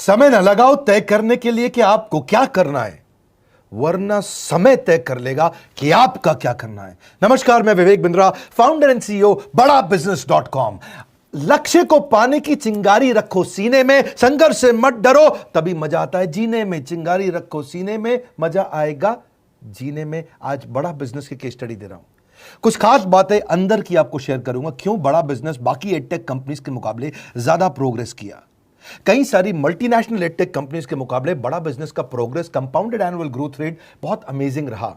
समय न लगाओ तय करने के लिए कि आपको क्या करना है, वरना समय तय कर लेगा कि आपका क्या करना है। नमस्कार, मैं Vivek Bindra, founder and CEO बड़ा बिजनेस.com। लक्ष्य को पाने की चिंगारी रखो सीने में, संघर्ष से मत डरो, तभी मजा आता है जीने में। चिंगारी रखो सीने में, मजा आएगा जीने में। आज बड़ा बिजनेस की केस स्टडी दे रहा हूं, कुछ खास बातें अंदर की आपको शेयर करूंगा, क्यों बड़ा बिजनेस बाकी एडटेक कंपनीज के मुकाबले ज्यादा प्रोग्रेस किया। कई सारी मल्टीनेशनल एडटेक कंपनीज के मुकाबले बड़ा बिजनेस का progress, compounded annual growth rate बहुत अमेजिंग रहा।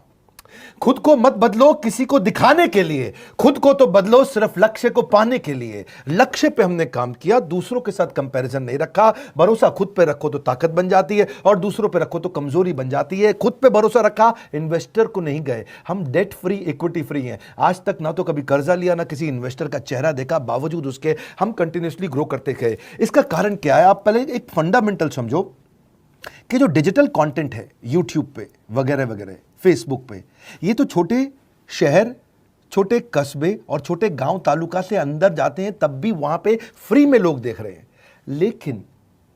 खुद को मत बदलो किसी को दिखाने के लिए, खुद को तो बदलो सिर्फ लक्ष्य को पाने के लिए। लक्ष्य पे हमने काम किया, दूसरों के साथ कंपैरिजन नहीं रखा। भरोसा खुद पे रखो तो ताकत बन जाती है, और दूसरों पे रखो तो कमजोरी बन जाती है। खुद पे भरोसा रखा, इन्वेस्टर को नहीं गए। हम डेट फ्री, इक्विटी फ्री हैं। आज तक ना तो कभी कर्जा लिया, ना किसी इन्वेस्टर का चेहरा देखा, बावजूद उसके हम कंटिन्यूसली ग्रो करते गए। इसका कारण क्या है? आप पहले एक फंडामेंटल समझो कि जो डिजिटल कंटेंट है यूट्यूब पे वगैरह वगैरह, फेसबुक पे, ये तो छोटे शहर, छोटे कस्बे और छोटे गांव तालुका से अंदर जाते हैं, तब भी वहां पे फ्री में लोग देख रहे हैं। लेकिन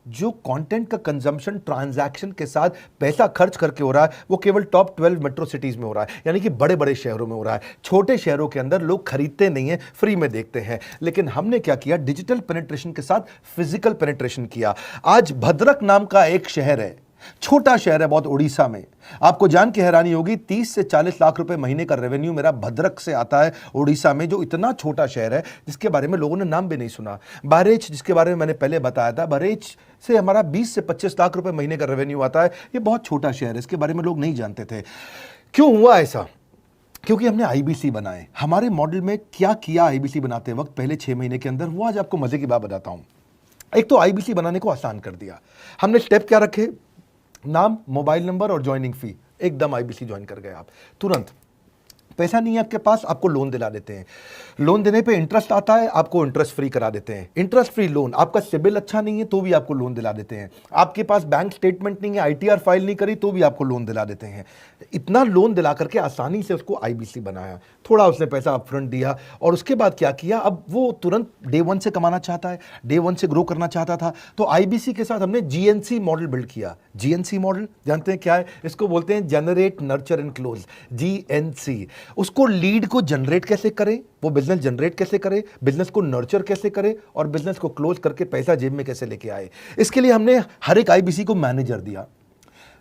जो कंटेंट का कंजम्पशन ट्रांजैक्शन के साथ पैसा खर्च करके हो रहा है, वो केवल टॉप 12 मेट्रो सिटीज में हो रहा है, यानी कि बड़े बड़े शहरों में हो रहा है। छोटे शहरों के अंदर लोग खरीदते नहीं है, फ्री में देखते हैं। लेकिन हमने क्या किया? डिजिटल पेनिट्रेशन के साथ फिजिकल पेनिट्रेशन किया। आज भद्रक नाम का एक शहर है, छोटा शहर है बहुत, उड़ीसा में। आपको जान के हैरानी होगी, 30 से 40 लाख रुपए महीने का रेवेन्यू मेरा भद्रक से आता है, उड़ीसा में, जो इतना छोटा शहर है जिसके बारे में लोगों ने नाम भी नहीं सुना। बहरेच, जिसके बारे में मैंने पहले बताया था, बहरेच से हमारा 20 से 25 लाख रुपए महीने का रेवेन्यू आता है। ये बहुत छोटा शहर है, इसके बारे में लोग नहीं जानते थे। क्यों हुआ ऐसा? क्योंकि हमने आईबीसी बनाए। हमारे मॉडल में क्या किया आईबीसी बनाते वक्त पहले 6 महीने के अंदर, वो आज आपको मजे की बात बताता हूं। एक तो आईबीसी बनाने को आसान कर दिया हमने। स्टेप क्या रखे? नाम, मोबाइल नंबर और ज्वाइनिंग फी, एकदम आईबीसी ज्वाइन कर गए आप तुरंत। पैसा नहीं है आपके पास, आपको लोन दिला देते हैं। लोन देने पे इंटरेस्ट आता है, आपको इंटरेस्ट फ्री करा देते हैं। Interest free loan. आपका सिबिल अच्छा नहीं है तो भी आपको लोन दिला देते हैं। आपके पास बैंक स्टेटमेंट नहीं है, आईटीआर फाइल नहीं करी तो भी आपको लोन दिला देते हैं। इतना लोन दिला करके आसानी से उसको आईबीसी बनाया। थोड़ा उसने पैसा अपफ्रंट दिया, और उसके बाद क्या किया? अब वो तुरंत डे 1 से कमाना चाहता है, डे 1 से ग्रो करना चाहता था, तो आईबीसी के साथ हमने जीएनसी मॉडल बिल्ड किया। जीएनसी मॉडल जानते हैं क्या है? इसको बोलते हैं generate, nurture and close, GNC. उसको लीड को जनरेट कैसे करें, वो बिजनेस जनरेट कैसे करे, बिजनेस को नर्चर कैसे करे, और बिजनेस को क्लोज करके पैसा जेब में कैसे लेके आए। इसके लिए हमने हर एक आईबीसी को मैनेजर दिया।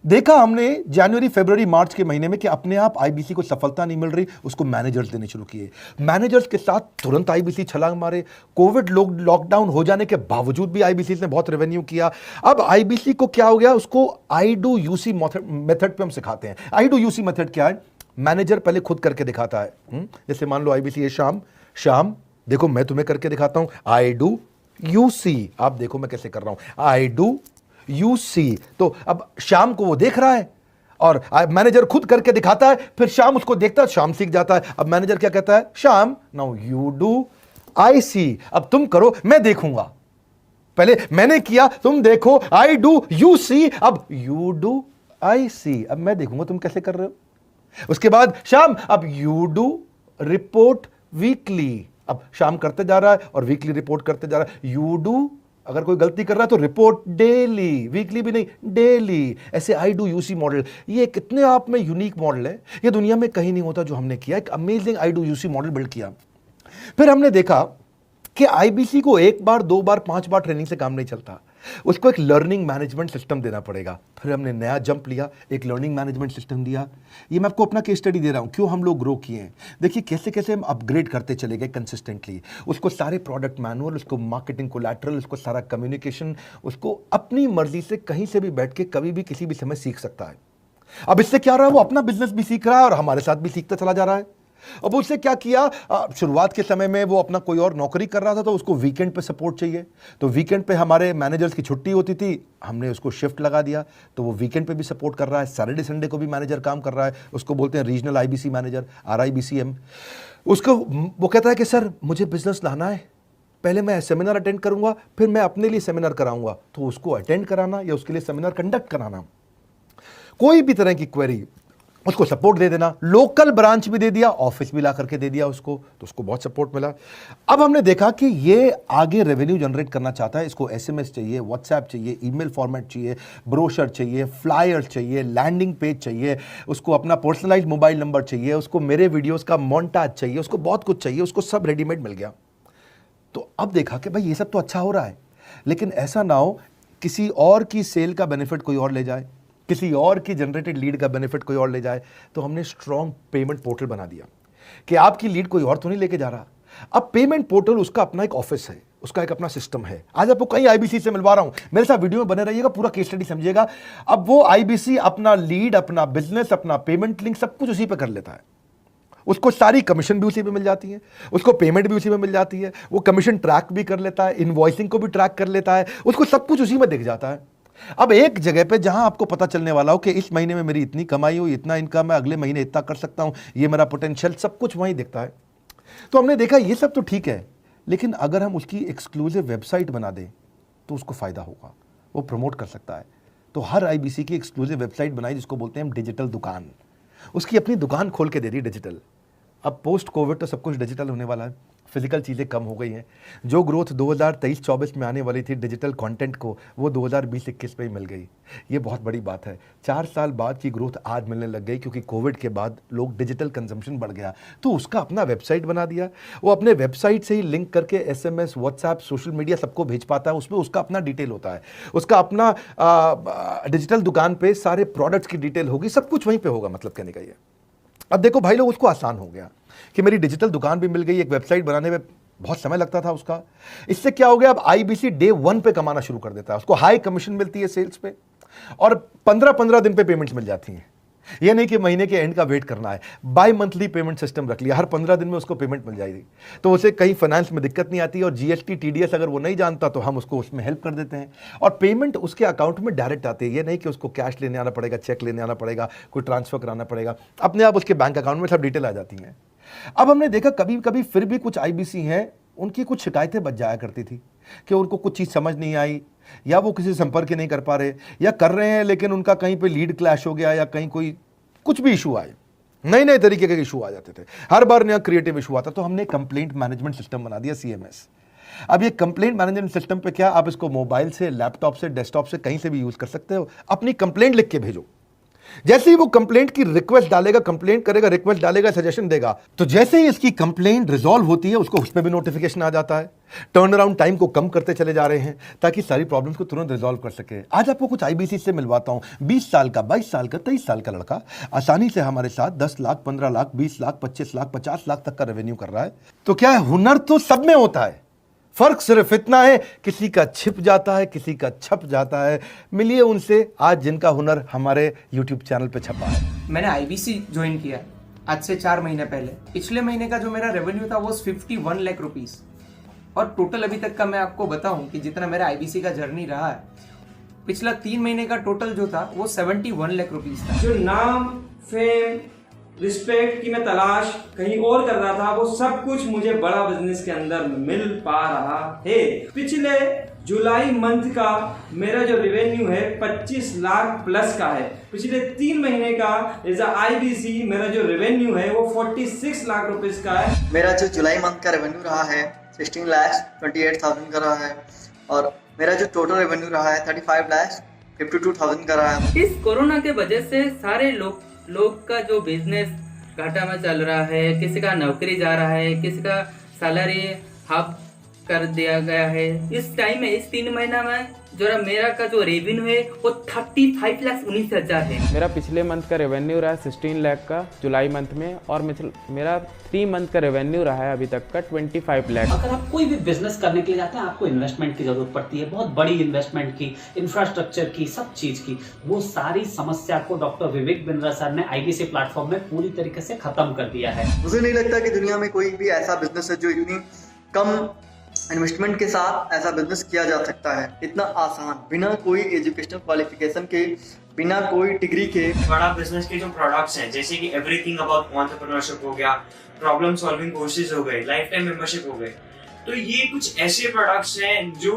देखा हमने जनवरी, फरवरी, मार्च के महीने में कि अपने आप आईबीसी को सफलता नहीं मिल रही, उसको मैनेजर्स देने शुरू किए। मैनेजर्स के साथ तुरंत आईबीसी छलांग मारे। कोविड लॉकडाउन हो जाने के बावजूद भी आईबीसी ने बहुत रेवेन्यू किया। अब आईबीसी को क्या हो गया? उसको आई डू यूसी मेथड पे हम सिखाते हैं। आई डू यूसी मेथड क्या है? मैनेजर पहले खुद करके दिखाता है। जैसे मान लो आईबीसी है शाम, देखो मैं तुम्हें करके दिखाता हूं, आई डू यूसी। आप देखो मैं कैसे कर रहा हूं, आई डू यूसी। तो अब शाम को वो देख रहा है, और मैनेजर खुद करके दिखाता है, फिर शाम उसको देखता है, शाम सीख जाता है। अब मैनेजर क्या कहता है? शाम, नाउ यू डू, आई सी। अब तुम करो, मैं देखूंगा। पहले मैंने किया, तुम देखो, आई डू यू सी, अब यू डू आई सी। अब मैं देखूंगा तुम कैसे कर रहे हो। उसके बाद शाम, अब यू डू रिपोर्ट वीकली। अब शाम करते जा रहा है और वीकली रिपोर्ट करते जा रहा है। यू डू, अगर कोई गलती कर रहा है तो रिपोर्ट डेली, वीकली भी नहीं, डेली। ऐसे आई डू यूसी मॉडल, ये कितने आप में यूनिक मॉडल है, ये दुनिया में कहीं नहीं होता जो हमने किया। एक amazing I do UC model build किया। फिर हमने देखा कि आईबीसी को 1 बार, 2 बार, 5 बार ट्रेनिंग से काम नहीं चलता, उसको एक लर्निंग मैनेजमेंट सिस्टम देना पड़ेगा। फिर हमने नया जंप लिया, एक लर्निंग मैनेजमेंट सिस्टम दिया। ये मैं आपको अपना केस स्टडी दे रहा हूं, क्यों हम लोग ग्रो किए हैं। देखिए कैसे कैसे हम अपग्रेड करते चले गए कंसिस्टेंटली। उसको सारे प्रोडक्ट मैनुअल, उसको मार्केटिंग कोलैटरल, उसको सारा कम्युनिकेशन, उसको अपनी मर्जी से कहीं से भी बैठ के कभी भी किसी भी समय सीख सकता है। अब इससे क्या रहा है? वो अपना बिजनेस भी सीख रहा है और हमारे साथ भी सीखता चला जा रहा है। अब उससे क्या किया? शुरुआत के समय में वो अपना कोई और नौकरी कर रहा था, तो उसको वीकेंड पे सपोर्ट चाहिए। तो वीकेंड पे हमारे मैनेजर्स की छुट्टी होती थी, हमने उसको शिफ्ट लगा दिया, तो वो वीकेंड पे भी सपोर्ट कर रहा है। सैटरडे संडे को भी मैनेजर काम कर रहा है, उसको बोलते हैं रीजनल आईबीसी मैनेजर, RIBCM। उसको वो कहता है कि सर मुझे बिजनेस लाना है, पहले मैं सेमिनार अटेंड करूंगा, फिर मैं अपने लिए सेमिनार कराऊंगा। तो उसको अटेंड कराना या उसके लिए सेमिनार कंडक्ट कराना, कोई भी तरह की क्वेरी, उसको सपोर्ट दे देना, लोकल ब्रांच भी दे दिया, ऑफिस भी ला करके दे दिया उसको, तो उसको बहुत सपोर्ट मिला। अब हमने देखा कि ये आगे रेवेन्यू जनरेट करना चाहता है, इसको एसएमएस चाहिए, व्हाट्सएप चाहिए, ईमेल फॉर्मेट चाहिए, ब्रोशर चाहिए, फ्लायर चाहिए, लैंडिंग पेज चाहिए, उसको अपना पर्सनलाइज मोबाइल नंबर चाहिए, उसको मेरे वीडियोस का मोन्टाज चाहिए, उसको बहुत कुछ चाहिए, उसको सब रेडीमेड मिल गया। तो अब देखा कि भाई ये सब तो अच्छा हो रहा है, लेकिन ऐसा ना हो किसी और की सेल का बेनिफिट कोई और ले जाए, किसी और की जनरेटेड लीड का बेनिफिट कोई और ले जाए। तो हमने स्ट्रॉन्ग पेमेंट पोर्टल बना दिया कि आपकी लीड कोई और तो नहीं लेके जा रहा। अब पेमेंट पोर्टल उसका अपना एक ऑफिस है, उसका एक अपना सिस्टम है। आज आपको कई आईबीसी से मिलवा रहा हूं, मेरे साथ वीडियो में बने रहिएगा, पूरा केस स्टडी समझिएगा। अब वो आईबीसी अपना लीड, अपना बिजनेस, अपना पेमेंट लिंक सब कुछ उसी पे कर लेता है। उसको सारी कमीशन भी उसी पे मिल जाती है, उसको पेमेंट भी उसी में मिल जाती है, वो कमीशन ट्रैक भी कर लेता है, इनवॉइसिंग को भी ट्रैक कर लेता है, उसको सब कुछ उसी में दिख जाता है। अब एक जगह पे जहां आपको पता चलने वाला हो कि इस महीने में मेरी इतनी कमाई हुई, इतना इनकम है, अगले महीने इतना कर सकता हूं, ये मेरा पोटेंशियल, सब कुछ वहीं दिखता है। तो हमने देखा ये सब तो ठीक है, लेकिन अगर हम उसकी एक्सक्लूसिव वेबसाइट बना दें तो उसको फायदा होगा, वो प्रमोट कर सकता है। तो हर आईबीसी की एक्सक्लूसिव वेबसाइट बनाई, जिसको बोलते हैं हम डिजिटल दुकान। उसकी अपनी दुकान खोल के दे दी डिजिटल। अब पोस्ट कोविड तो सब कुछ डिजिटल होने वाला है, फिजिकल चीज़ें कम हो गई हैं। जो ग्रोथ 2023-24 में आने वाली थी डिजिटल कंटेंट को, वो 2020-21 में ही मिल गई। ये बहुत बड़ी बात है। 4 साल बाद की ग्रोथ आज मिलने लग गई, क्योंकि कोविड के बाद लोग डिजिटल कंजम्पशन बढ़ गया। तो उसका अपना वेबसाइट बना दिया, वो अपने वेबसाइट से ही लिंक करके एसएमएस, व्हाट्सएप, सोशल मीडिया सब को भेज पाता है। उसमें उसका अपना डिटेल होता है, उसका अपना डिजिटल दुकान पे सारे प्रोडक्ट्स की डिटेल होगी, सब कुछ वहीं पे होगा। मतलब कहने का ये, अब देखो भाई लोग, उसको आसान हो गया कि मेरी डिजिटल दुकान भी मिल गई। एक वेबसाइट बनाने में बहुत समय लगता था उसका। इससे क्या हो गया, अब आईबीसी डे 1 पे कमाना शुरू कर देता है। उसको हाई कमीशन मिलती है सेल्स पे, और 15-15 दिन पे पेमेंट्स मिल जाती हैं। ये नहीं कि महीने के एंड का वेट करना है, बाई मंथली पेमेंट सिस्टम रख लिया, हर 15 दिन में उसको पेमेंट मिल जाएगी। तो उसे कहीं फाइनेंस में दिक्कत नहीं आती, और जीएसटी, टीडीएस अगर वो नहीं जानता तो हम उसको उसमें हेल्प कर देते हैं, और पेमेंट उसके अकाउंट में डायरेक्ट आती है। ये नहीं कि उसको कैश लेने आना पड़ेगा, चेक लेने आना पड़ेगा, कोई ट्रांसफर कराना पड़ेगा, अपने आप उसके बैंक अकाउंट में सब डिटेल आ जाती हैं। अब हमने देखा कभी कभी फिर भी कुछ आईबीसी हैं, उनकी कुछ शिकायतें बच जाया करती थी कि उनको कुछ चीज़ समझ नहीं आई, या वो किसी से संपर्क ही नहीं कर पा रहे, या कर रहे हैं लेकिन उनका कहीं पे लीड क्लैश हो गया, या कहीं कोई कुछ भी इशू आए, नए नए तरीके के इशू आ जाते थे, हर बार नया क्रिएटिव इशू आता। तो हमने कंप्लेंट मैनेजमेंट सिस्टम बना दिया, सीएमएस। अब ये कंप्लेंट मैनेजमेंट सिस्टम पे क्या, आप इसको मोबाइल से, लैपटॉप से, डेस्कटॉप से, कहीं से भी यूज कर सकते हो। अपनी कंप्लेंट लिख के भेजो, जैसे ही वो कंप्लेंट की रिक्वेस्ट डालेगा, कंप्लेंट करेगा, रिक्वेस्ट डालेगा, सजेशन देगा, तो जैसे ही इसकी कंप्लेंट रिजॉल्व होती है उसको उस पर भी नोटिफिकेशन आ जाता है। टर्न अराउंड टाइम को कम करते चले जा रहे हैं ताकि सारी प्रॉब्लम्स को तुरंत रिजॉल्व कर सके। आज आपको कुछ आईबीसी से मिलवाता हूं। 20 साल का, 22 साल का, 23 साल का लड़का आसानी से हमारे साथ 10 लाख, 15 लाख, 20 लाख, 25 लाख, 50 लाख तक का रेवेन्यू कर रहा है। तो क्या है, हुनर तो सब में होता है, फर्क सिर्फ इतना है किसी का छिप जाता है, किसी का छप जाता है। मिलिए उनसे आज जिनका हुनर हमारे YouTube चैनल पे छपा है। मैंने आईबीसी ज्वाइन किया आज से 4 महीने पहले। पिछले महीने का जो मेरा रेवेन्यू था वो 51 लाख रुपीस, और टोटल अभी तक का मैं आपको बताऊं कि जितना मेरा आईबीसी का जर्नी रहा है, पिछला 3 महीने का टोटल जो था वो 71 लाख रुपीस था। जो नाम, फेम, रिस्पेक्ट की मैं तलाश कहीं और कर रहा था, वो सब कुछ मुझे बड़ा बिजनेस के अंदर मिल पा रहा है। पिछले जुलाई मंथ का मेरा जो रेवेन्यू है 25 लाख प्लस का है। पिछले 3 महीने का एज आईबीसी मेरा जो रेवेन्यू है वो 46 लाख रुपीस का है। मेरा जो जुलाई मंथ का रेवेन्यू रहा है 16,28,000 का रहा है, और मेरा जो टोटल रेवेन्यू रहा है 35,52,000 का रहा है। इस कोरोना के वजह से सारे लोग का जो बिजनेस घाटा में चल रहा है, किसी का नौकरी जा रहा है, किसी का सैलरी हाफ कर दिया गया है। इस टाइम में, इस 3 महीना में जो मेरा का जो रेवेन्यू है वो 35,19,000 है। मेरा पिछले मंथ का रेवेन्यू रहा है 16 लाख का जुलाई मंथ में, और मेरा 3 मंथ का रेवेन्यू रहा है अभी तक का 25 लाख। अगर आप कोई भी बिजनेस करने के लिए जाते हैं, आपको इन्वेस्टमेंट की जरूरत पड़ती है, बहुत बड़ी इन्वेस्टमेंट की, इंफ्रास्ट्रक्चर की, सब चीज की। वो सारी समस्या को डॉक्टर विवेक बिंद्रा सर ने आईबीसी प्लेटफॉर्म में पूरी तरीके से खत्म कर दिया है। मुझे नहीं लगता कि दुनिया में कोई भी ऐसा बिजनेस है जो इतनी कम इन्वेस्टमेंट के साथ ऐसा बिजनेस किया जा सकता है, इतना आसान, बिना कोई एजुकेशनल क्वालिफिकेशन के, बिना कोई डिग्री के। बड़ा बिजनेस के जो प्रोडक्ट्स हैं, जैसे कि एवरीथिंग अबाउट एंटरप्रेन्योरशिप हो गया, प्रॉब्लम सॉल्विंग कोर्सेज हो गए, लाइफ टाइम मेंबरशिप हो गए, तो ये कुछ ऐसे प्रोडक्ट्स हैं जो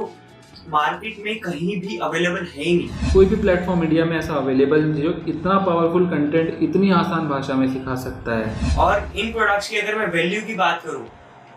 मार्केट में कहीं भी अवेलेबल है ही नहीं। कोई भी प्लेटफॉर्म इंडिया में ऐसा अवेलेबल नहीं जो इतना पावरफुल कंटेंट इतनी आसान भाषा में सिखा सकता है। और इन प्रोडक्ट्स की अगर मैं वैल्यू की बात करूं,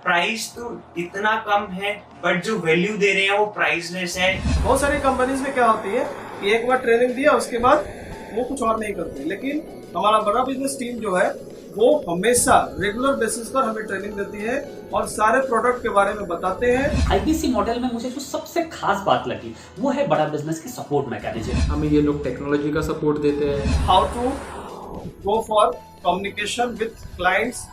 प्राइस तो इतना कम है बट जो वैल्यू दे रहे हैं वो प्राइसलेस है। बहुत सारी कंपनीज में क्या होती है कि एक बार ट्रेनिंग दिया उसके बाद वो कुछ और नहीं करते, लेकिन हमारा बड़ा बिजनेस टीम जो है वो हमेशा रेगुलर बेसिस पर हमें ट्रेनिंग देती है और सारे प्रोडक्ट के बारे में बताते हैं। आईबीसी मॉडल में मुझे जो सबसे खास बात लगी वो है बड़ा बिजनेस की सपोर्ट मैकेनिज्म। हमें ये लोग टेक्नोलॉजी का सपोर्ट देते हैं। How to go for communication with clients,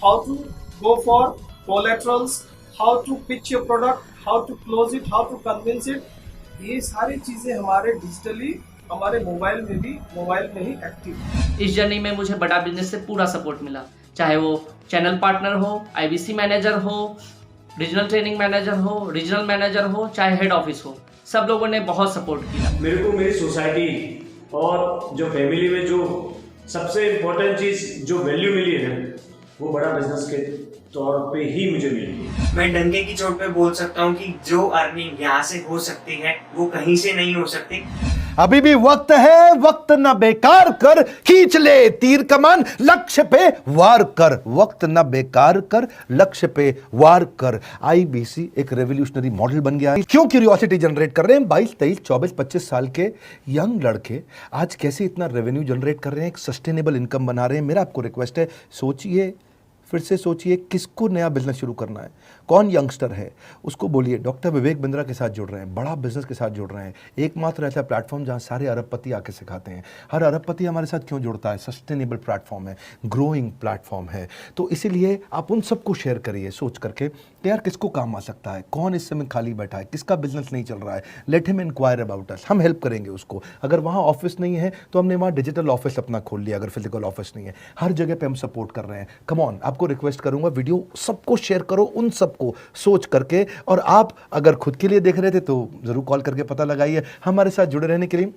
how to go for collaterals, how to pitch your product, how to close it, how to convince it, ये सारी चीजें हमारे डिजिटली हमारे मोबाइल में ही एक्टिव है। इस जर्नी में मुझे बड़ा बिजनेस से पूरा सपोर्ट मिला, चाहे वो चैनल पार्टनर हो, आईबीसी मैनेजर हो, रीजनल ट्रेनिंग मैनेजर हो, रीजनल मैनेजर हो, चाहे हेड ऑफिस हो, सब लोगों ने बहुत सपोर्ट किया। मेरे को मेरी सोसाइटी और जो फैमिली में जो सबसे इम्पोर्टेंट चीज़ जो वैल्यू मिली है ना, वो बड़ा बिजनेस के तौर पे ही मुझे मिली। मैं डंके की चोट पे बोल सकता हूँ कि जो अर्निंग यहाँ से हो सकती है वो कहीं से नहीं हो सकती। अभी भी वक्त है, वक्त न बेकार कर, खींच ले तीर कमान, लक्ष्य पे वार कर, वक्त न बेकार कर, लक्ष्य पे वार कर। आईबीसी एक रेवोल्यूशनरी मॉडल बन गया है। क्यों क्यूरियोसिटी जनरेट कर रहे हैं 22, 23, 24, 25 साल के यंग लड़के आज कैसे इतना रेवेन्यू जनरेट कर रहे हैं, एक सस्टेनेबल इनकम बना रहे हैं। मेरा आपको रिक्वेस्ट है, सोचिए, फिर से सोचिए, किसको नया बिजनेस शुरू करना है, कौन यंगस्टर है, उसको बोलिए डॉक्टर विवेक बिंद्रा के साथ जुड़ रहे हैं, बड़ा बिजनेस के साथ जुड़ रहे हैं। एकमात्र ऐसा प्लेटफॉर्म जहां सारे अरबपति आके सिखाते हैं। हर अरबपति हमारे साथ क्यों जुड़ता है? सस्टेनेबल प्लेटफॉर्म है, ग्रोइंग प्लेटफॉर्म है। तो इसीलिए आप उन सबको शेयर करिए सोच करके कि यार किसको काम आ सकता है, कौन इस समय खाली बैठा है, किसका बिजनेस नहीं चल रहा है, let him inquire about us, हम हेल्प करेंगे उसको। अगर वहाँ ऑफिस नहीं है तो हमने वहाँ डिजिटल ऑफिस अपना खोल लिया, अगर फिजिकल ऑफिस नहीं है, हर जगह पे हम सपोर्ट कर रहे हैं। कम ऑन, आपको रिक्वेस्ट करूंगा वीडियो सबको शेयर करो, उन सबको सोच करके। और आप अगर खुद के लिए देख रहे थे तो जरूर कॉल करके पता लगाइए। हमारे साथ जुड़े रहने के लिए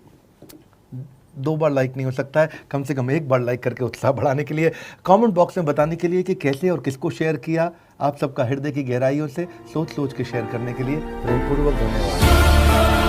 2 बार लाइक नहीं हो सकता है, कम से कम 1 बार लाइक करके उत्साह बढ़ाने के लिए, कमेंट बॉक्स में बताने के लिए कि कैसे और किसको शेयर किया। आप सबका हृदय की गहराइयों से सोच सोच के शेयर करने के लिए प्रेमपूर्वक धन्यवाद।